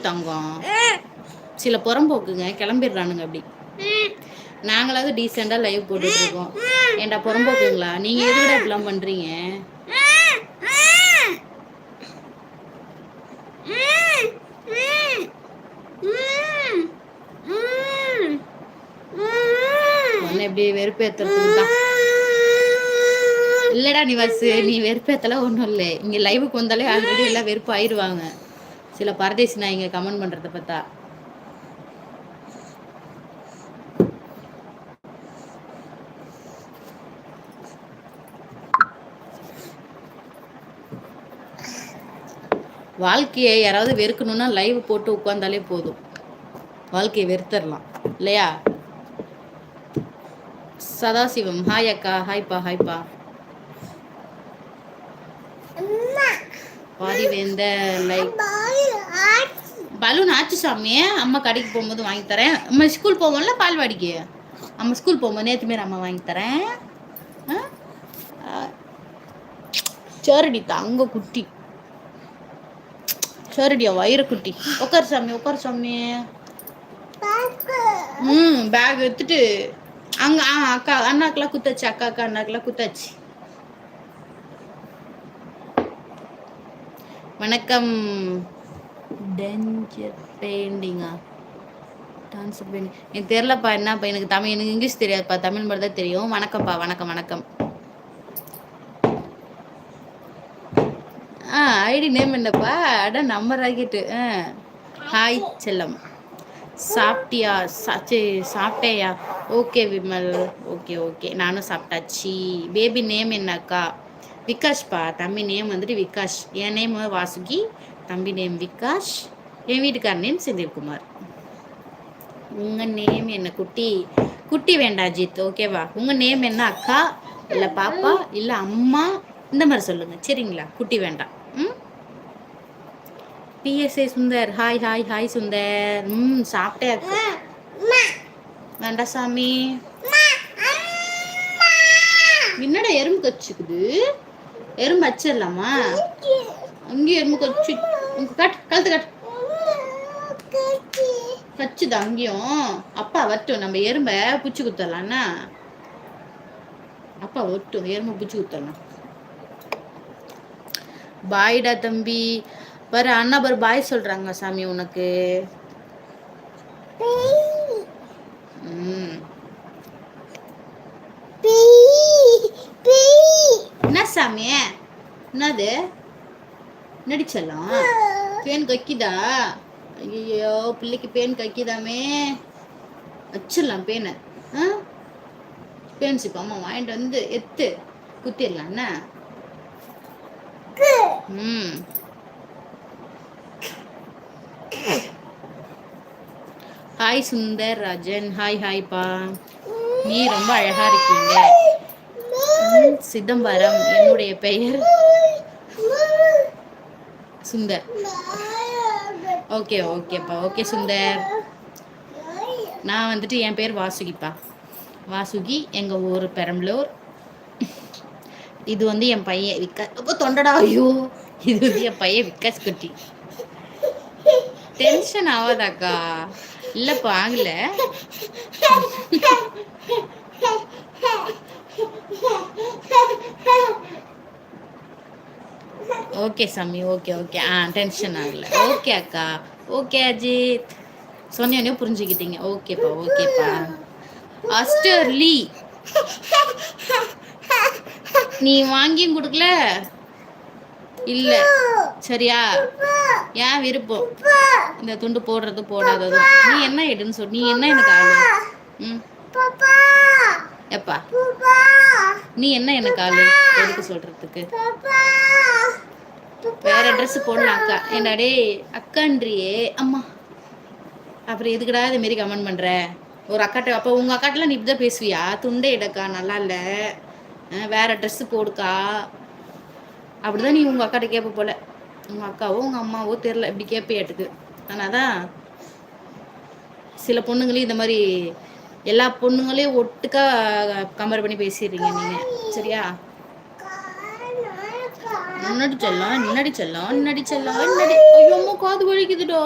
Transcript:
தங்கம். சில புறம்போக்குங்க கிளம்பிடுறானுங்க அப்படி. நாங்களாவது டீசெண்டாக லைவ் போட்டுட்ருக்கோம். ஏன்டா புறம்போக்குங்களா நீங்கள் எதுக்கிட்ட இப்படிலாம் பண்ணுறீங்க? ஒன்று எப்படி வெறுப்பேற்றுறதுக்கு தான். இல்லைடா நீ வெறுப்பேற்றலாம் ஒன்றும் இல்லை. இங்கே லைவுக்கு வந்தாலே ஆல்ரெடி எல்லாம் வெறுப்பு ஆயிடுவாங்க. சில பரதேசி நான் இங்கே கமெண்ட் பண்ணுறத பார்த்தா. வாழ்க்கையை யாராவது வெறுக்கணும்னா லைவ் போட்டு உட்காந்தாலே போதும். வாழ்க்கையை வெறுத்தரலாம் இல்லையா? சதாசிவம் ஹாய் அக்கா. ஹாய்ப்பா ஹாய்ப்பா. பாரிவேந்த லைக் பலூன் ஆச்சு சாமி. அம்மா கடைக்கு போகும்போது வாங்கி தரேன். அம்மா ஸ்கூல் போவோம்ல பால்வாடிக்கு. அம்மா ஸ்கூல் போகும்போது நேற்று மாரி அம்மா வாங்கி தரேன். சரிடி தங்க குட்டி. சரிடியா வயிறு குட்டி. உட்கார் சாமி உட்கார் சாமி. பேக் எடுத்துட்டு அங்க அக்கா அண்ணாக்கெல்லாம் குத்தாச்சு. அக்கா அண்ணாக்கெல்லாம் குத்தாச்சு. வணக்கம். டேஞ்சர் பெயிண்டிங்கா டான்ஸர் பெயிண்டிங் எனக்கு தெரிலப்பா. என்னப்பா எனக்கு தமிழ் எனக்கு இங்கிலீஷ் தெரியாதுப்பா. தமிழ் மட்டும் தான் தெரியும். வணக்கம்ப்பா. வணக்கம் வணக்கம். ஐடி நேம் என்னப்பா? அட நம்பர் ஆகிட்டு. ஹாய் செல்லம். சாப்பிட்டியா? சாப்பிட்டேயா? ஓகே விமல். ஓகே ஓகே நானும் சாப்பிட்டாச்சு. பேபி நேம் என்னக்கா? விகாஷ்ப்பா. தம்பி நேம் வந்துட்டு விகாஷ். என் நேம் வாசுகி. தம்பி நேம் விகாஷ். என் வீட்டுக்கார நேம் செந்தில்குமார். உங்கள் நேம் என்ன குட்டி? குட்டி வேண்டாம் அஜித். ஓகேவா? உங்கள் நேம் என்ன அக்கா இல்லை பாப்பா இல்லை அம்மா இந்த மாதிரி சொல்லுங்கள் சரிங்களா? குட்டி வேண்டாம். BSA Sundar. Hi hi hi Sundar. சாப்பிட்டே அக்கா. வேண்டாம் சாமி. என்னடா எறும்பு கச்சுக்குது? எறும்பு வச்சிடலாமா? அங்கேயும் எறும்பு கச்சு. கட் கழுத்து கட். கச்சுதா அங்கேயும். அப்பா வரட்டும் நம்ம எறும்பை பூச்சி குத்தரலாம்னா. அப்பா வரட்டும் எறும்பை பூச்சி குத்தரலாம். பாய்டா தம்பி. பாரு அண்ணா பாரு பாய் சொல்றாங்க சாமி உனக்கு. என்ன சாமி? என்னது நடிச்சலாம்? பேன் கக்கிதா? ஐயோ பிள்ளைக்கு பேன் கக்கிதாமே. வச்சிடலாம் பேனை. பேன் சிப்பா அம்மா வாங்கிட்டு வந்து எத்து குத்திடலாம் என்ன? ஹாய் சுந்தர் ராஜன். ஹாய் ஹாய்ப்பா. நீ ரொம்ப அழகா இருக்கீங்க. சிதம்பரம். என்னுடைய பெயர் சுந்தர். ஓகே ஓகேப்பா. ஓகே சுந்தர். நான் வந்துட்டு என் பேர் வாசுகிப்பா. வாசுகி. எங்கள் ஊர் பெரம்பலூர். இது வந்து என் பையன் விகாஸ். தொண்டடா ஐயோ. இது வந்து என் பையன் விகாஸ் குட்டி. டென்ஷன் ஆகாதாக்கா? இல்லைப்பா ஆகல. ஓகே சாமி. Okay okay. டென்ஷன் ஆகல. ஓகே அக்கா. ஓகே அஜித். சொன்னே புரிஞ்சுக்கிட்டீங்க. ஓகேப்பா ஓகேப்பா. அஸ்டர்லி. நீ வாங்கியும் கொடுக்கல இல்ல சரியா? ஏன் விருப்பம் இந்த துண்டு போடுறது போடாததும். நீ என்ன எடுன்னு சொல். நீ என்ன எனக்கு ஆளு? எப்பா நீ என்ன எனக்கு ஆளு எதுக்கு சொல்றதுக்கு? வேற ட்ரெஸ் போடலாம் அக்கா. என்னடே அக்கான்றியே அம்மா. அப்புறம் எதுக்குடா இது மாரி கமெண்ட் பண்ற? ஒரு அக்காட்ட அப்போ உங்க அக்காட்டெல்லாம் நீ இப்படிதான் பேசுவியா? துண்டே எடுக்கா நல்லா இல்லை, வேற ட்ரெஸ் போடுக்கா அப்படிதான் நீ உங்க அக்காட்ட கேட்ப போல. உங்க அக்காவோ உங்க அம்மாவோ தெரியல இப்படி கேட்பியாட்டுக்கு. ஆனால் தான் சில பொண்ணுங்களையும் இந்த மாதிரி எல்லா பொண்ணுங்களையும் ஒட்டுக்கா கம்பேர் பண்ணி பேசிடுறீங்க நீங்க சரியா? முன்னாடி செல்லம் முன்னாடி செல்லம் முன்னாடி செல்லம் முன்னாடி. ஐயோ காது வலிக்குதுடா.